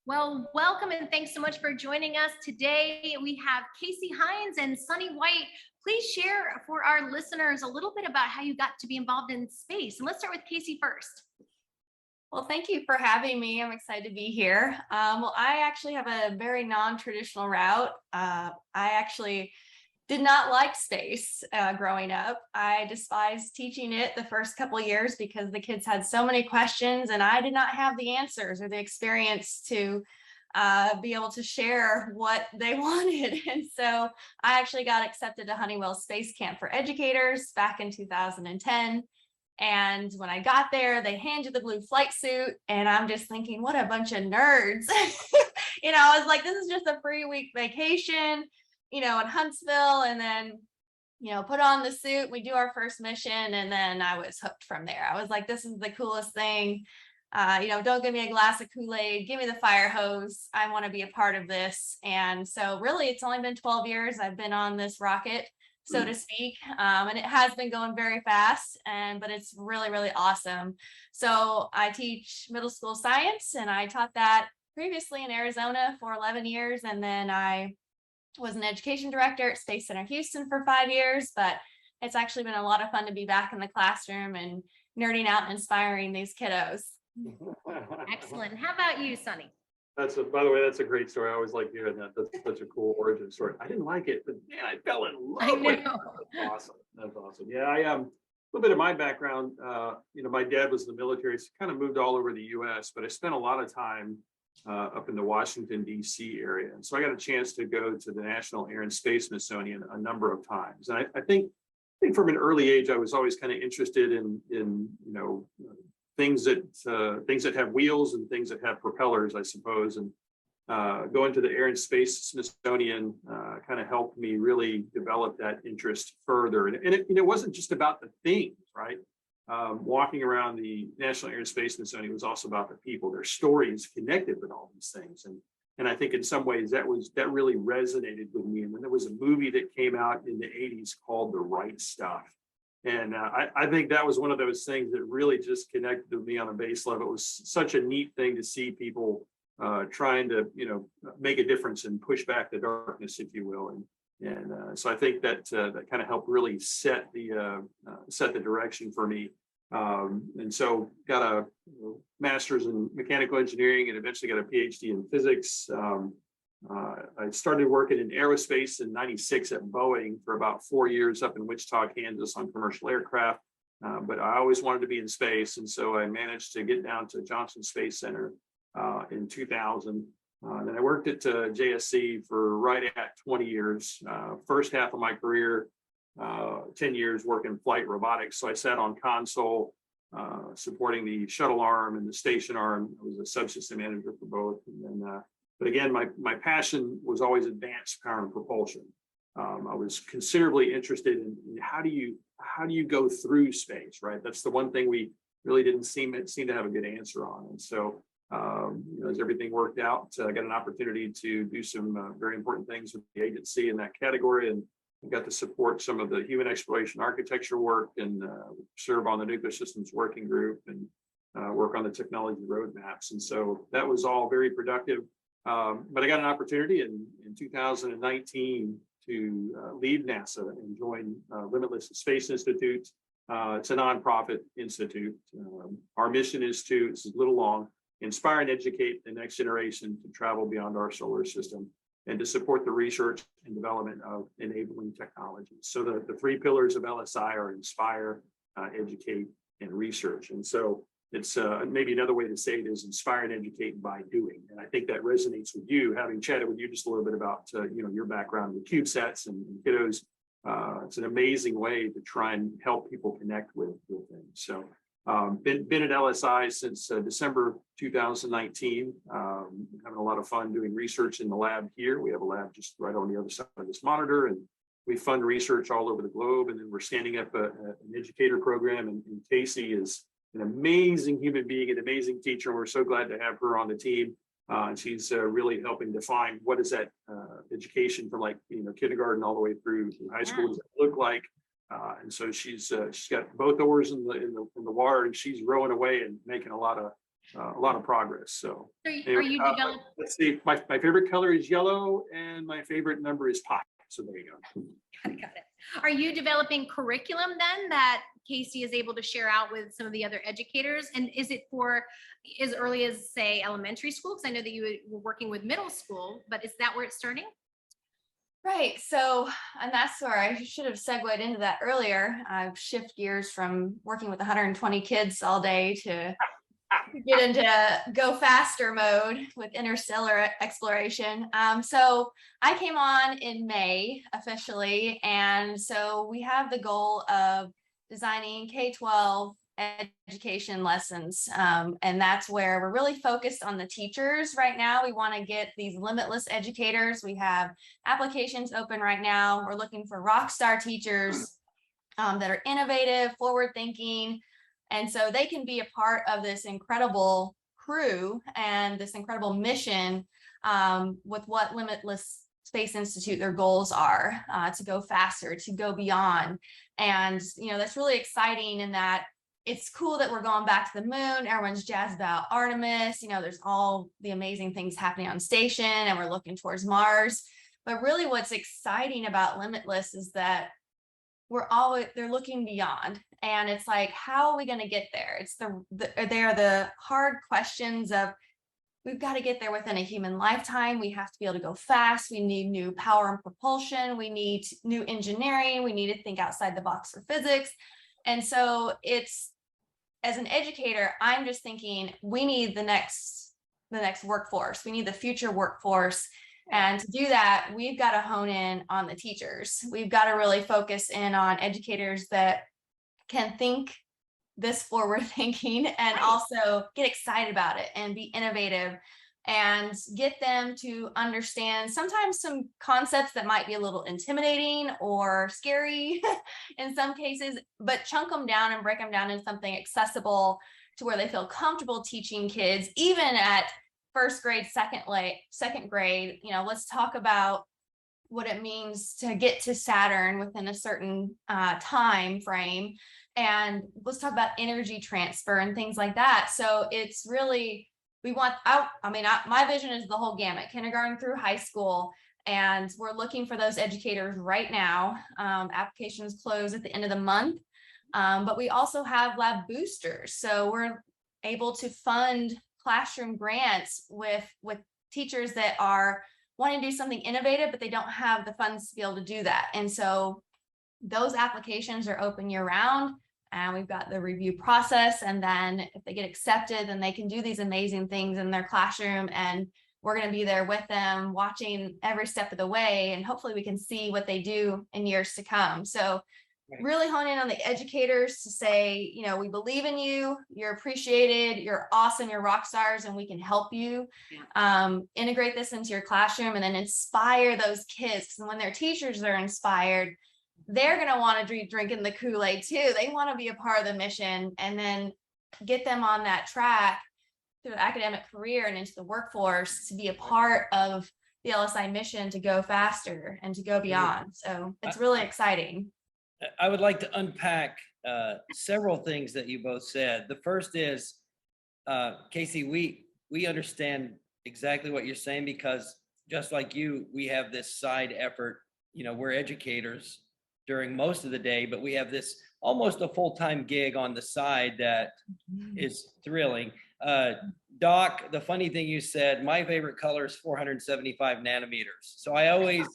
Well, welcome and thanks so much for joining us. Today we have Casey Hines and Sonny White. Please share for our listeners a little bit about how you got to be involved in space. And let's start with Casey first. Well, thank you for having me. I'm excited to be here. Well, I actually have a very non-traditional route. I actually did not like space growing up. I despised teaching it the first couple of years because the kids had so many questions and I did not have the answers or the experience to be able to share what they wanted. And so I actually got accepted to Honeywell Space Camp for Educators back in 2010. And when I got there, they hand you the blue flight suit, and I'm just thinking, what a bunch of nerds. I was like, this is just a free week vacation, in Huntsville, and then, put on the suit. We do our first mission, and then I was hooked from there. I was like, this is the coolest thing. Don't give me a glass of Kool-Aid, give me the fire hose. I want to be a part of this. And so really, it's only been 12 years I've been on this rocket, so to speak. And it has been going very fast, but it's really, really awesome. So I teach middle school science, and I taught that previously in Arizona for 11 years. And then I was an education director at Space Center Houston for 5 years, but it's actually been a lot of fun to be back in the classroom and nerding out and inspiring these kiddos. Excellent. How about you, Sonny? By the way, that's a great story. I always like hearing that. That's such a cool origin story. I didn't like it, but man, I fell in love with it. That's awesome. That's awesome. Yeah, a little bit of my background. My dad was in the military, so kind of moved all over the U.S., but I spent a lot of time up in the Washington, D.C. area. And so I got a chance to go to the National Air and Space Smithsonian a number of times. And I think from an early age, I was always kind of interested in things that have wheels and things that have propellers, I suppose. And going to the Air and Space Smithsonian kind of helped me really develop that interest further. And it wasn't just about the things, right? Walking around the National Air and Space Smithsonian was also about the people, their stories connected with all these things. And I think in some ways that really resonated with me. And then there was a movie that came out in the 80s called The Right Stuff. And I think that was one of those things that really just connected with me on a base level. It was such a neat thing to see people trying to, make a difference and push back the darkness, if you will. And so I think that kind of helped really set the direction for me. And so got a master's in mechanical engineering and eventually got a Ph.D. in physics. I started working in aerospace in '96 at Boeing for about 4 years up in Wichita, Kansas on commercial aircraft. But I always wanted to be in space. And so I managed to get down to Johnson Space Center in 2000. Then I worked at JSC for right at 20 years. First half of my career, 10 years working flight robotics. So I sat on console supporting the shuttle arm and the station arm. I was a subsystem manager for both. And then but again, my passion was always advanced power and propulsion. I was considerably interested in how do you go through space, right? That's the one thing we really didn't seem to have a good answer on. And so, as everything worked out, I got an opportunity to do some very important things with the agency in that category, and I got to support some of the human exploration architecture work and serve on the nuclear systems working group and work on the technology roadmaps. And so that was all very productive. But I got an opportunity in 2019 to leave NASA and join Limitless Space Institute. It's a nonprofit institute. Our mission is this is a little long, inspire and educate the next generation to travel beyond our solar system and to support the research and development of enabling technologies. So the three pillars of LSI are inspire, educate, and research. And so it's maybe another way to say it is inspire and educate by doing. And I think that resonates with you, having chatted with you just a little bit about your background with CubeSats and kiddos. It's an amazing way to try and help people connect with things. So been at LSI since December 2019, having a lot of fun doing research in the lab here. We have a lab just right on the other side of this monitor, and we fund research all over the globe. And then we're standing up an educator program, and Casey is an amazing human being, an amazing teacher. We're so glad to have her on the team. And she's really helping define what is that education from kindergarten all the way through high school does it look like. And so she's got both oars in the water, and she's rowing away and making a lot of a lot of progress. So Are anyway, you developing? let's see, my favorite color is yellow and my favorite number is 5. So there you go. Got it. Are you developing curriculum then that Casey is able to share out with some of the other educators? And is it for as early as, say, elementary school? Because I know that you were working with middle school, but is that where it's starting? Right. So, and that's where I should have segued into that earlier. I've shifted gears from working with 120 kids all day to get into go faster mode with interstellar exploration. So I came on in May officially. And so we have the goal of designing K-12 education lessons. And that's where we're really focused on the teachers right now. We want to get these limitless educators. We have applications open right now. We're looking for rock star teachers that are innovative, forward thinking. And so they can be a part of this incredible crew and this incredible mission with what Limitless Space Institute, their goals are to go faster, to go beyond. And, you know, that's really exciting in that it's cool that we're going back to the moon. Everyone's jazzed about Artemis. You know, there's all the amazing things happening on station and we're looking towards Mars. But really what's exciting about Limitless is that they're looking beyond. And it's like, how are we going to get there? It's they're the hard questions of, we've got to get there within a human lifetime. We have to be able to go fast. We need new power and propulsion. We need new engineering. We need to think outside the box for physics. And so it's, as an educator, I'm just thinking we need the next workforce. We need the future workforce. And to do that, we've got to hone in on the teachers. We've got to really focus in on educators that can think this forward thinking and also get excited about it and be innovative and get them to understand sometimes some concepts that might be a little intimidating or scary in some cases, but chunk them down and break them down into something accessible to where they feel comfortable teaching kids, even at first grade, second grade. You know, let's talk about what it means to get to Saturn within a certain time frame. And let's talk about energy transfer and things like that. So it's really, my vision is the whole gamut, kindergarten through high school. And we're looking for those educators right now. Applications close at the end of the month. But we also have lab boosters. So we're able to fund classroom grants with teachers that are wanting to do something innovative, but they don't have the funds to be able to do that. And so those applications are open year round. And we've got the review process. And then if they get accepted, then they can do these amazing things in their classroom. And we're going to be there with them, watching every step of the way. And hopefully we can see what they do in years to come. So really hone in on the educators to say, you know, we believe in you, you're appreciated, you're awesome, you're rock stars, and we can help you integrate this into your classroom and then inspire those kids. Because when their teachers are inspired, they're going to want to be drinking the Kool-Aid too. They want to be a part of the mission and then get them on that track through the academic career and into the workforce to be a part of the LSI mission to go faster and to go beyond. So it's really exciting. I would like to unpack several things that you both said. The first is, Casey, we understand exactly what you're saying because just like you, we have this side effort. You know, we're educators during most of the day, but we have this almost a full-time gig on the side that is thrilling. Doc, the funny thing you said, my favorite color is 475 nanometers. So I always,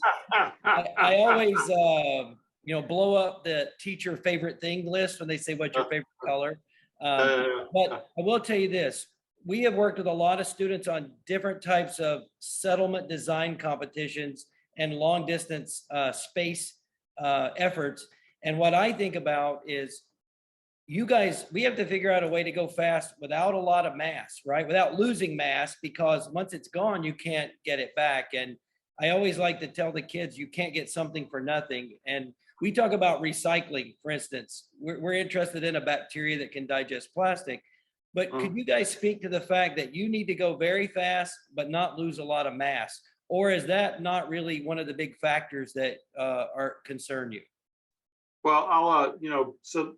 you know, blow up the teacher favorite thing list when they say, what's your favorite color? But I will tell you this, we have worked with a lot of students on different types of settlement design competitions and long distance space efforts. And what I think about is you guys, we have to figure out a way to go fast without a lot of mass, right? Without losing mass, because once it's gone, you can't get it back. And I always like to tell the kids, you can't get something for nothing. And we talk about recycling, for instance. We're interested in a bacteria that can digest plastic. But could you guys speak to the fact that you need to go very fast, but not lose a lot of mass? Or is that not really one of the big factors that concern you? Well, I'll, so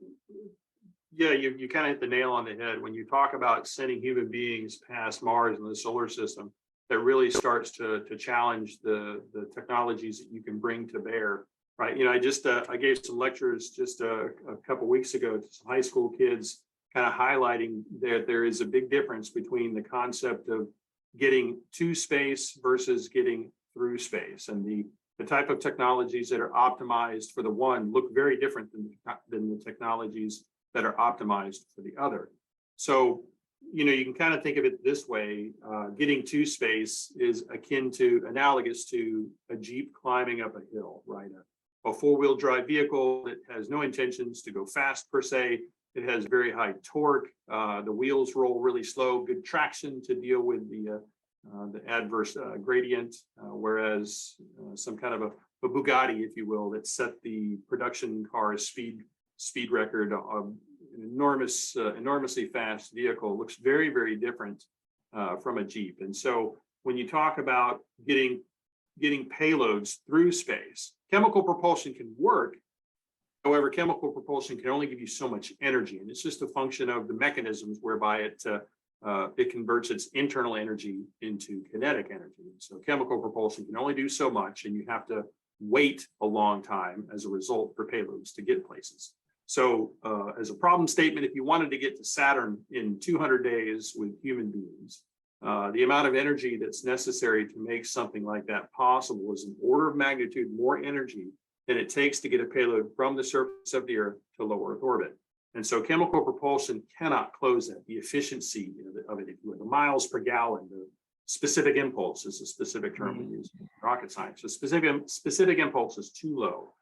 Yeah, you kind of hit the nail on the head. When you talk about sending human beings past Mars and the solar system, that really starts to challenge the technologies that you can bring to bear, right? You know, I gave some lectures just a couple weeks ago to some high school kids, kind of highlighting that there is a big difference between the concept of getting to space versus getting through space, and the type of technologies that are optimized for the one look very different than the technologies that are optimized for the other. So, you know, you can kind of think of it this way. Getting to space is analogous to a Jeep climbing up a hill, right? A four-wheel drive vehicle that has no intentions to go fast per se. It has very high torque. The wheels roll really slow, good traction to deal with the adverse gradient, whereas some kind of a Bugatti, if you will, that set the production car's speed record of an enormously fast vehicle, looks very, very different from a Jeep. And so when you talk about getting payloads through space, chemical propulsion can work. However, chemical propulsion can only give you so much energy, and it's just a function of the mechanisms whereby it converts its internal energy into kinetic energy. So chemical propulsion can only do so much, and you have to wait a long time as a result for payloads to get places. So as a problem statement, if you wanted to get to Saturn in 200 days with human beings, the amount of energy that's necessary to make something like that possible is an order of magnitude more energy than it takes to get a payload from the surface of the Earth to low Earth orbit. And so chemical propulsion cannot close that. The efficiency of it, if you will, the miles per gallon, the specific impulse is a specific term we use in rocket science. So specific impulse is too low.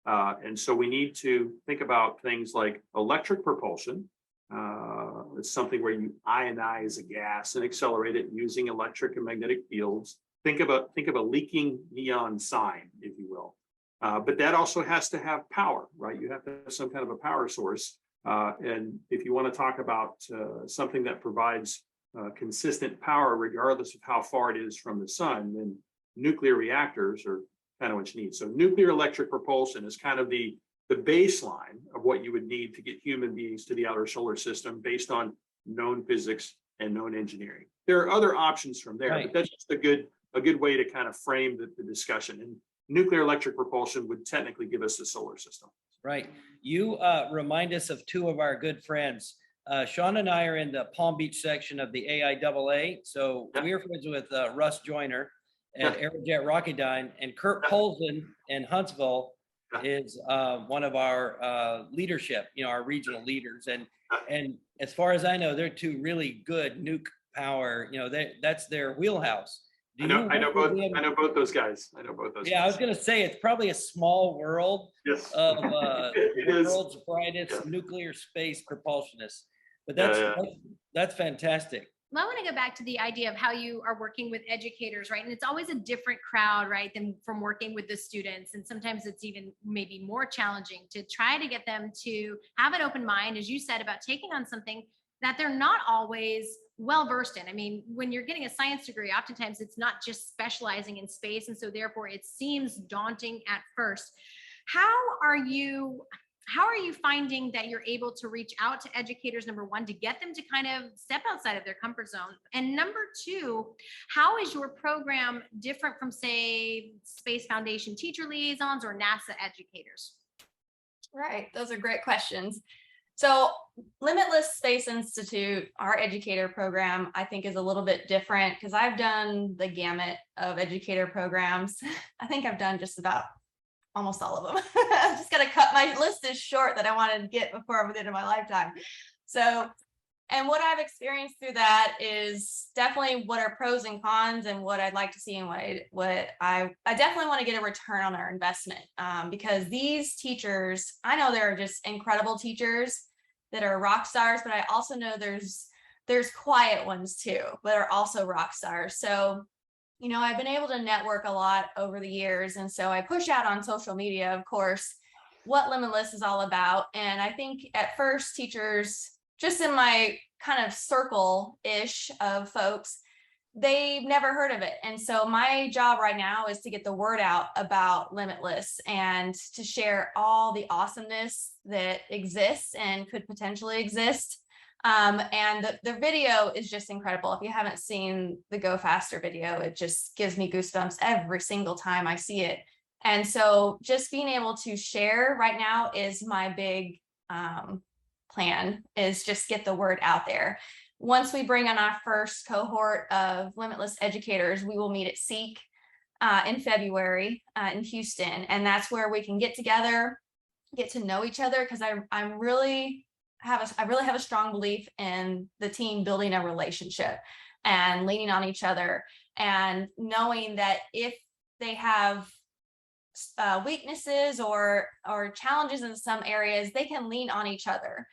And so we need to think about things like electric propulsion. It's something where you ionize a gas and accelerate it using electric and magnetic fields. Think of a leaking neon sign, if you will. But that also has to have power, right? You have to have some kind of a power source. And if you want to talk about something that provides consistent power, regardless of how far it is from the sun, then nuclear reactors are kind of what you need. So nuclear electric propulsion is kind of the baseline of what you would need to get human beings to the outer solar system based on known physics and known engineering. There are other options from there, Right. but that's just a good way to kind of frame the discussion. And nuclear electric propulsion would technically give us the solar system. Right. You remind us of two of our good friends. Sean and I are in the Palm Beach section of the AIAA. So we're friends with Russ Joyner at Aerojet Rocketdyne, and Kurt Polson in Huntsville is one of our leadership, our regional leaders. And as far as I know, they're two really good nuke power, that's their wheelhouse. I know both those guys. Yeah, I was going to say it's probably a small world of the world's brightest nuclear space propulsionists. But that's fantastic. Well, I want to go back to the idea of how you are working with educators, right? And it's always a different crowd, right, than from working with the students. And sometimes it's even maybe more challenging to try to get them to have an open mind, as you said, about taking on something that they're not always well versed in. I mean, when you're getting a science degree, oftentimes it's not just specializing in space. And so therefore it seems daunting at first. How are you finding that you're able to reach out to educators, number one, to get them to kind of step outside of their comfort zone? And number two, how is your program different from, say, Space Foundation teacher liaisons or NASA educators? Right. Those are great questions. So Limitless Space Institute, our educator program, I think is a little bit different because I've done the gamut of educator programs. I think I've done just about almost all of them. I'm just going to cut my list is short that I wanted to get before I'm at the end of my lifetime. So, and what I've experienced through that is definitely what are pros and cons and what I'd like to see and what I definitely want to get a return on our investment because these teachers, I know there are just incredible teachers that are rock stars, but I also know there's quiet ones too, that are also rock stars. So I've been able to network a lot over the years. And so I push out on social media, of course, what Limitless is all about. And I think at first teachers, just in my kind of circle-ish of folks, they've never heard of it. And so my job right now is to get the word out about Limitless and to share all the awesomeness that exists and could potentially exist. And the video is just incredible. If you haven't seen the Go Faster video, it just gives me goosebumps every single time I see it. And so just being able to share right now is my big plan, is just get the word out there. Once we bring on our first cohort of Limitless educators, we will meet at Seek in February in Houston. And that's where we can get together, get to know each other, because I really have a strong belief in the team building a relationship and leaning on each other, and knowing that if they have weaknesses or challenges in some areas, they can lean on each other.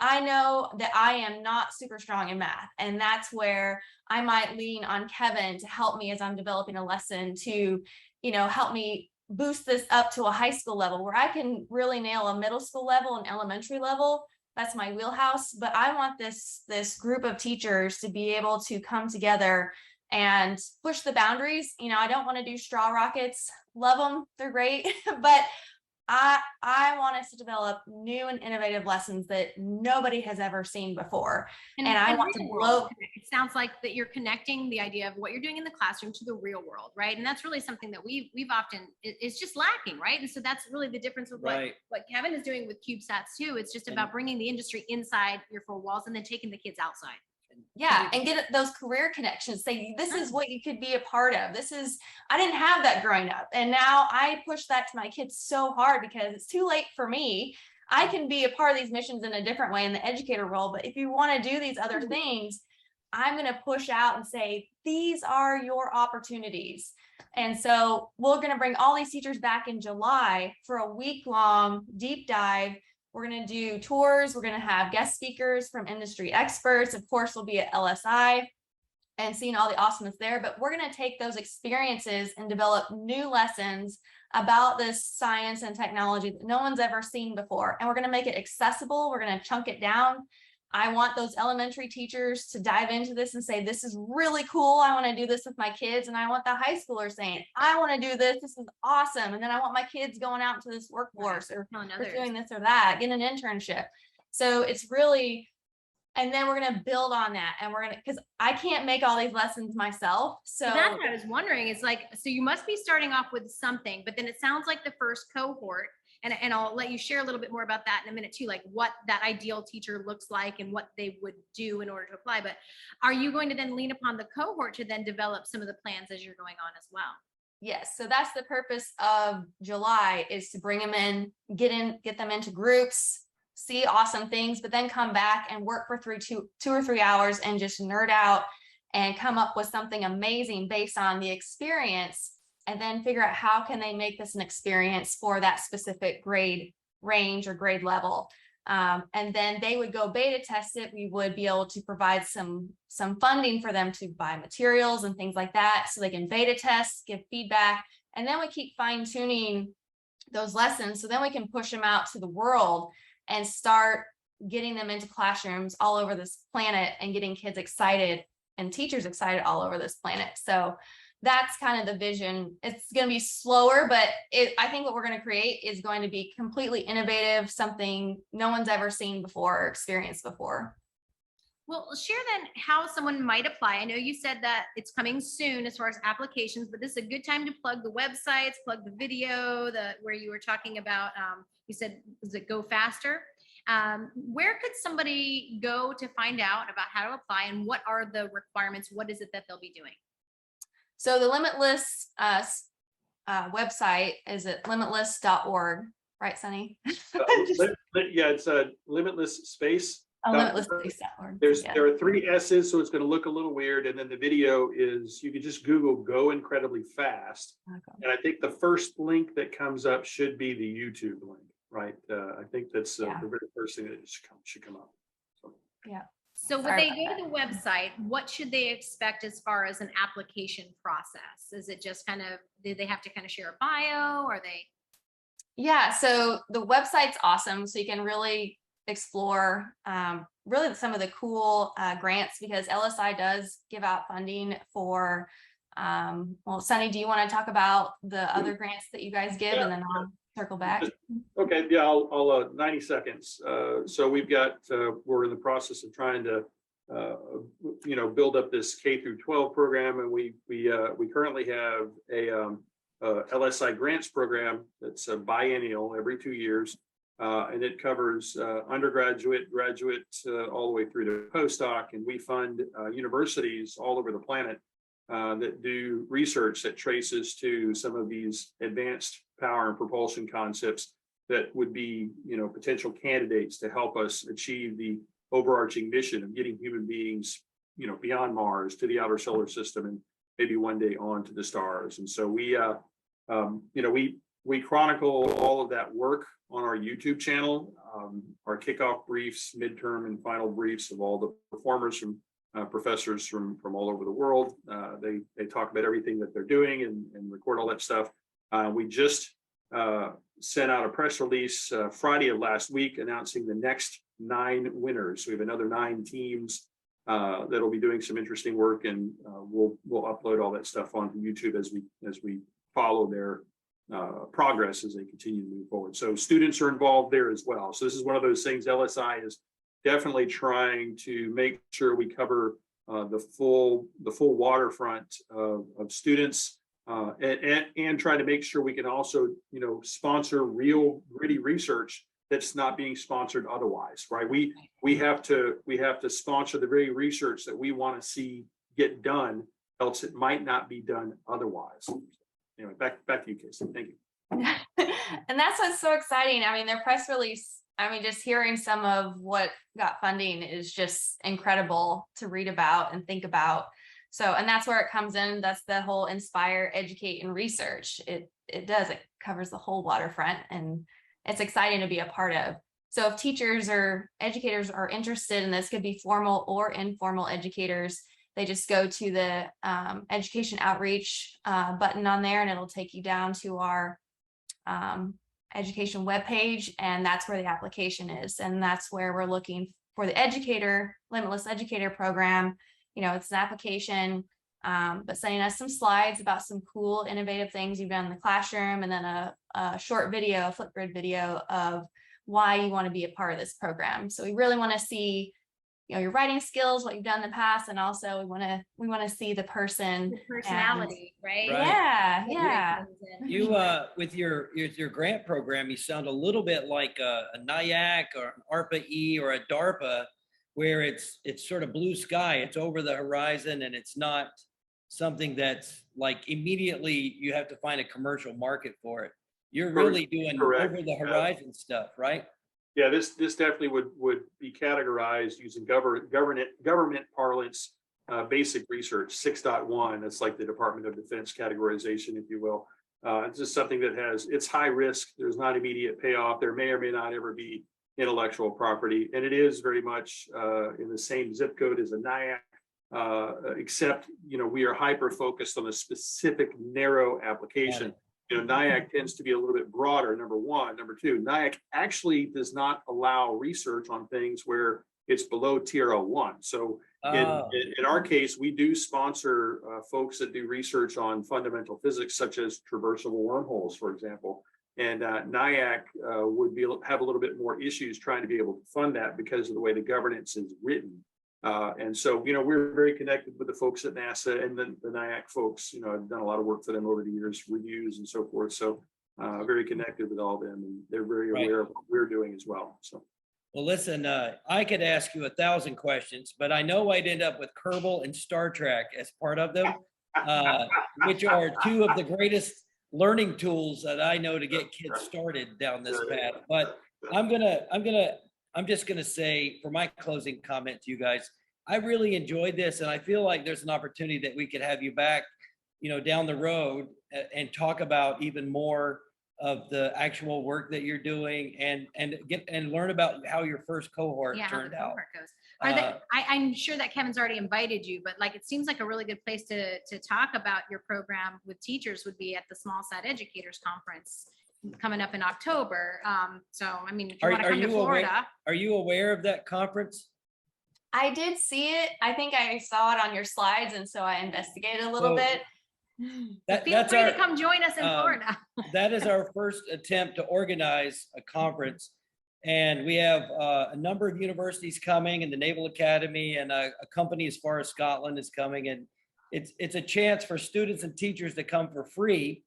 I know that I am not super strong in math, and that's where I might lean on Kevin to help me as I'm developing a lesson to, help me boost this up to a high school level where I can really nail a middle school level and elementary level. That's my wheelhouse. But I want this group of teachers to be able to come together and push the boundaries. I don't want to do straw rockets. Love them, they're great, but I want us to develop new and innovative lessons that nobody has ever seen before. And I want to blow. It sounds like that you're connecting the idea of what you're doing in the classroom to the real world, right? And that's really something that we've often, it's just lacking, right? And so that's really the difference with what Kevin is doing with CubeSats too. It's just about bringing the industry inside your four walls and then taking the kids outside. Yeah, and get those career connections. Say, this is what you could be a part of. I didn't have that growing up. And now I push that to my kids so hard because it's too late for me. I can be a part of these missions in a different way in the educator role. But if you want to do these other things, I'm going to push out and say, these are your opportunities. And so we're going to bring all these teachers back in July for a week-long deep dive. We're going to do tours. We're going to have guest speakers from industry experts. Of course, we'll be at LSI and seeing all the awesomeness there. But we're going to take those experiences and develop new lessons about this science and technology that no one's ever seen before. And we're going to make it accessible. We're going to chunk it down. I want those elementary teachers to dive into this and say, this is really cool. I want to do this with my kids. And I want the high schoolers saying, I want to do this. This is awesome. And then I want my kids going out into this workforce or doing this or that, getting an internship. So it's really, and then we're going to build on that. And we're going to, because I can't make all these lessons myself. So that's what I was wondering. It's like, so you must be starting off with something, but then it sounds like the first cohort, and I'll let you share a little bit more about that in a minute too, like what that ideal teacher looks like and what they would do in order to apply. But are you going to then lean upon the cohort to then develop some of the plans as you're going on as well? Yes. So that's the purpose of July, is to bring them in, get them into groups, see awesome things, but then come back and work for two or 3 hours and just nerd out and come up with something amazing based on the experience. And then figure out how can they make this an experience for that specific grade range or grade level. And then they would go beta test it. We would be able to provide some funding for them to buy materials and things like that, so they can beta test, give feedback, and then we keep fine tuning those lessons. So then we can push them out to the world and start getting them into classrooms all over this planet and getting kids excited and teachers excited all over this planet. So that's kind of the vision. It's going to be slower, but I think what we're going to create is going to be completely innovative, something no one's ever seen before or experienced before. Well, share then how someone might apply. I know you said that it's coming soon as far as applications, but this is a good time to plug the websites, plug the video, where you were talking about, you said, was it Go Faster? Where could somebody go to find out about how to apply, and what are the requirements? What is it that they'll be doing? So the Limitless website is at limitless.org, right, Sonny? Yeah, it's Limitless Space. Oh, limitlessspace.org. There are 3 S's, so it's going to look a little weird. And then the video is, you can just Google "Go Incredibly Fast," and I think the first link that comes up should be the YouTube link, right? I think that's the very first thing that should come up. So. Yeah. So when they go to the website, what should they expect as far as an application process? Is it just kind of, do they have to kind of share a bio? Are they? Yeah, so the website's awesome. So you can really explore really some of the cool grants, because LSI does give out funding for, well, Sonny, do you want to talk about the other grants that you guys give, and then I'll circle back? Okay, yeah, I'll 90 seconds. So we've got, we're in the process of trying to, build up this K through 12 program, and we currently have a LSI grants program that's a biennial every 2 years, and it covers undergraduate, graduate, all the way through to postdoc, and we fund universities all over the planet that do research that traces to some of these advanced power and propulsion concepts that would be, potential candidates to help us achieve the overarching mission of getting human beings, beyond Mars to the outer solar system, and maybe one day on to the stars. And so we chronicle all of that work on our YouTube channel, our kickoff briefs, midterm and final briefs of all the performers from professors from all over the world. They talk about everything that they're doing and record all that stuff. We just sent out a press release Friday of last week announcing the next 9 winners. So we have another 9 teams that'll be doing some interesting work, and we'll upload all that stuff onto YouTube as we follow their progress as they continue to move forward. So students are involved there as well. So this is one of those things. LSI is definitely trying to make sure we cover the full waterfront of students, and try to make sure we can also sponsor real gritty research that's not being sponsored otherwise, right? We have to sponsor the very research that we want to see get done, else it might not be done otherwise. Anyway, back to you, Casey. Thank you. And that's what's so exciting. I mean, their press release, just hearing some of what got funding is just incredible to read about and think about. So, and that's where it comes in. That's the whole inspire, educate, and research. It covers the whole waterfront, and it's exciting to be a part of. So if teachers or educators are interested in this, could be formal or informal educators, they just go to the education outreach button on there, and it'll take you down to our education webpage, and that's where the application is. And that's where we're looking for the educator, Limitless Educator Program. It's an application, but sending us some slides about some cool, innovative things you've done in the classroom, and then a short video, a Flipgrid video of why you want to be a part of this program. So we really want to see your writing skills, what you've done in the past, and also we want to see the person, the personality, right? Yeah. You with your grant program, you sound a little bit like a NIAC or an ARPA-E or a DARPA, where it's sort of blue sky, it's over the horizon, and it's not something that's like immediately you have to find a commercial market for it. You're really doing Correct. over the horizon stuff, right? Yeah, this definitely would be categorized using government parlance, basic research 6.1. That's like the Department of Defense categorization, if you will. It's just something that it's high risk. There's not immediate payoff. There may or may not ever be intellectual property, and it is very much in the same zip code as a NIAC, except we are hyper focused on a specific narrow application. NIAC tends to be a little bit broader, number one. Number two, NIAC actually does not allow research on things where it's below TRL1. So in our case, we do sponsor folks that do research on fundamental physics, such as traversable wormholes, for example. And NIAC would have a little bit more issues trying to be able to fund that because of the way the governance is written. And so, we're very connected with the folks at NASA and the NIAC folks. I've done a lot of work for them over the years, reviews and so forth. So very connected with all of them, and they're very aware of what we're doing as well. So. Well, listen, I could ask you 1,000 questions, but I know I'd end up with Kerbal and Star Trek as part of them, which are 2 of the greatest learning tools that I know to get kids started down this path. But I'm just gonna say, for my closing comment to you guys, I really enjoyed this, and I feel like there's an opportunity that we could have you back, down the road and talk about even more of the actual work that you're doing, and learn about how your first cohort turned out. Goes. I'm sure that Kevin's already invited you, but it seems like a really good place to talk about your program with teachers would be at the Small Sat Educators Conference coming up in October. So, if you want to come to Florida. Are you aware of that conference? I did see it. I think I saw it on your slides, and so I investigated a little So bit. Feel that's free our, to come join us in um, Florida. that is our first attempt to organize a conference. And we have a number of universities coming, and the Naval Academy, and a company as far as Scotland is coming. And it's a chance for students and teachers to come for free,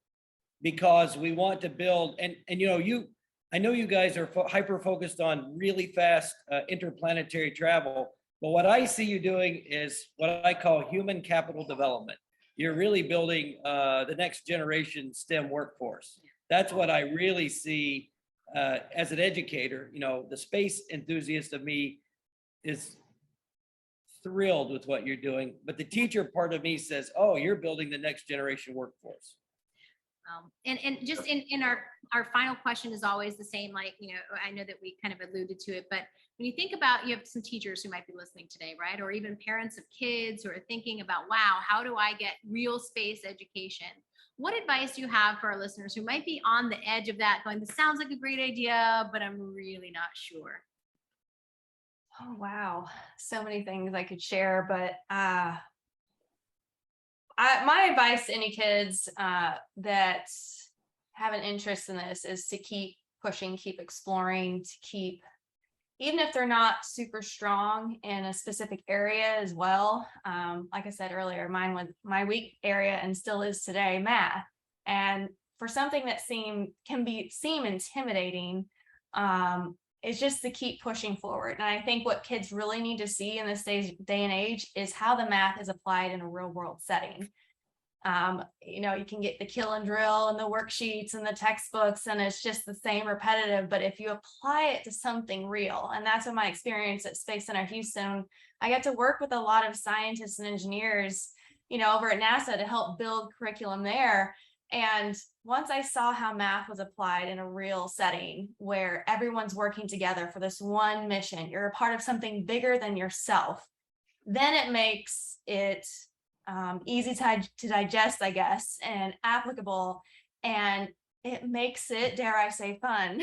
because we want to build, and I know you guys are hyper focused on really fast interplanetary travel, but what I see you doing is what I call human capital development. You're really building the next generation STEM workforce. That's what I really see as an educator. The space enthusiast of me is thrilled with what you're doing, but the teacher part of me says, oh, you're building the next generation workforce. And just in our final question is always the same, like, I know that we kind of alluded to it, but when you think about, you have some teachers who might be listening today, right? Or even parents of kids who are thinking about, wow, how do I get real space education? What advice do you have for our listeners who might be on the edge of that, going, this sounds like a great idea, but I'm really not sure? Oh, wow. So many things I could share, but my advice to any kids that have an interest in this is to keep pushing, keep exploring, to keep, even if they're not super strong in a specific area as well. Like I said earlier, mine was my weak area and still is today, math. And for something that seem intimidating, is just to keep pushing forward. And I think what kids really need to see in this day and age is how the math is applied in a real world setting. You can get the kill and drill and the worksheets and the textbooks, and it's just the same repetitive, but if you apply it to something real, and that's what my experience at Space Center Houston, I got to work with a lot of scientists and engineers, over at NASA to help build curriculum there. And once I saw how math was applied in a real setting where everyone's working together for this one mission, you're a part of something bigger than yourself, then it makes it easy to digest, I guess, and applicable, and it makes it, dare I say, fun.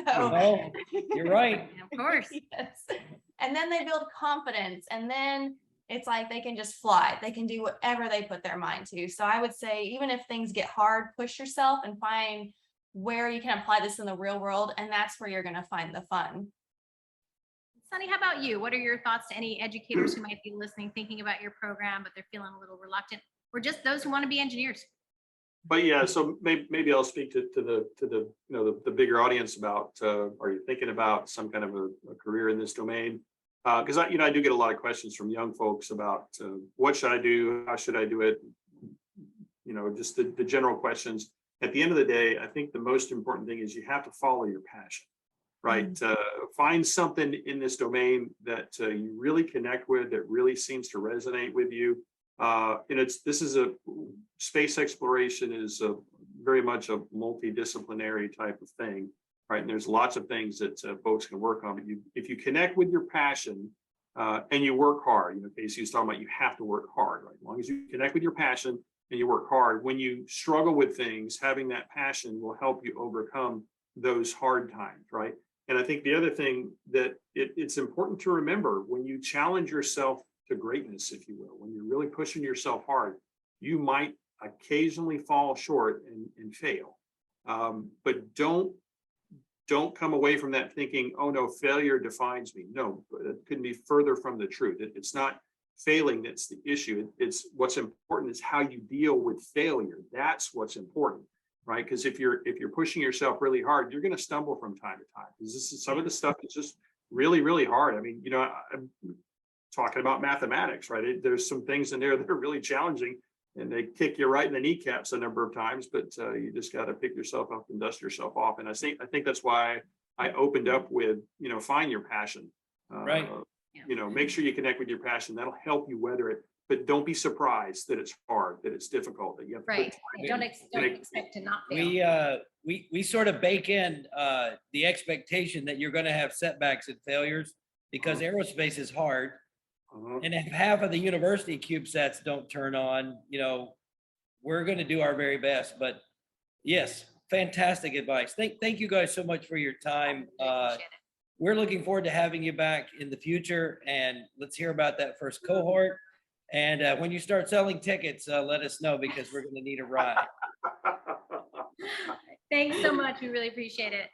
Oh, you're right. Of course. Yes. And then they build confidence, and then it's like they can just fly. They can do whatever they put their mind to. So I would say, even if things get hard, push yourself and find where you can apply this in the real world, and that's where you're going to find the fun. Sonny, how about you? What are your thoughts to any educators who might be listening, thinking about your program, but they're feeling a little reluctant, or just those who want to be engineers? But yeah, so maybe I'll speak to the bigger audience about, are you thinking about some kind of a career in this domain? Because I do get a lot of questions from young folks about what should I do, how should I do it, just the general questions. At the end of the day, I think the most important thing is you have to follow your passion, right? Find something in this domain that you really connect with, that really seems to resonate with you. Space exploration is very much a multidisciplinary type of thing, right? And there's lots of things that folks can work on. But if you connect with your passion and you work hard, Casey was talking about, you have to work hard, right? As long as you connect with your passion and you work hard, when you struggle with things, having that passion will help you overcome those hard times, right? And I think the other thing that it's important to remember, when you challenge yourself to greatness, if you will, when you're really pushing yourself hard, you might occasionally fall short and fail. But don't come away from that thinking, oh no, failure defines me. No, it couldn't be further from the truth. It's not failing that's the issue. It's what's important is how you deal with failure. That's what's important, right? Because if you're pushing yourself really hard, you're going to stumble from time to time. Because this is some of the stuff that's just really, really hard. I mean, I'm talking about mathematics, right? There's some things in there that are really challenging, and they kick you right in the kneecaps a number of times, but you just got to pick yourself up and dust yourself off. And I think that's why I opened up with, find your passion. Right. Make sure you connect with your passion. That'll help you weather it. But don't be surprised that it's hard, that it's difficult, that you have to Right. Don't expect to not fail. We sort of bake in the expectation that you're going to have setbacks and failures, because aerospace is hard. And if half of the university CubeSats don't turn on, we're going to do our very best. But yes, fantastic advice. Thank you guys so much for your time. we're looking forward to having you back in the future, and let's hear about that first cohort. And when you start selling tickets, let us know because we're going to need a ride. Thanks so much. We really appreciate it.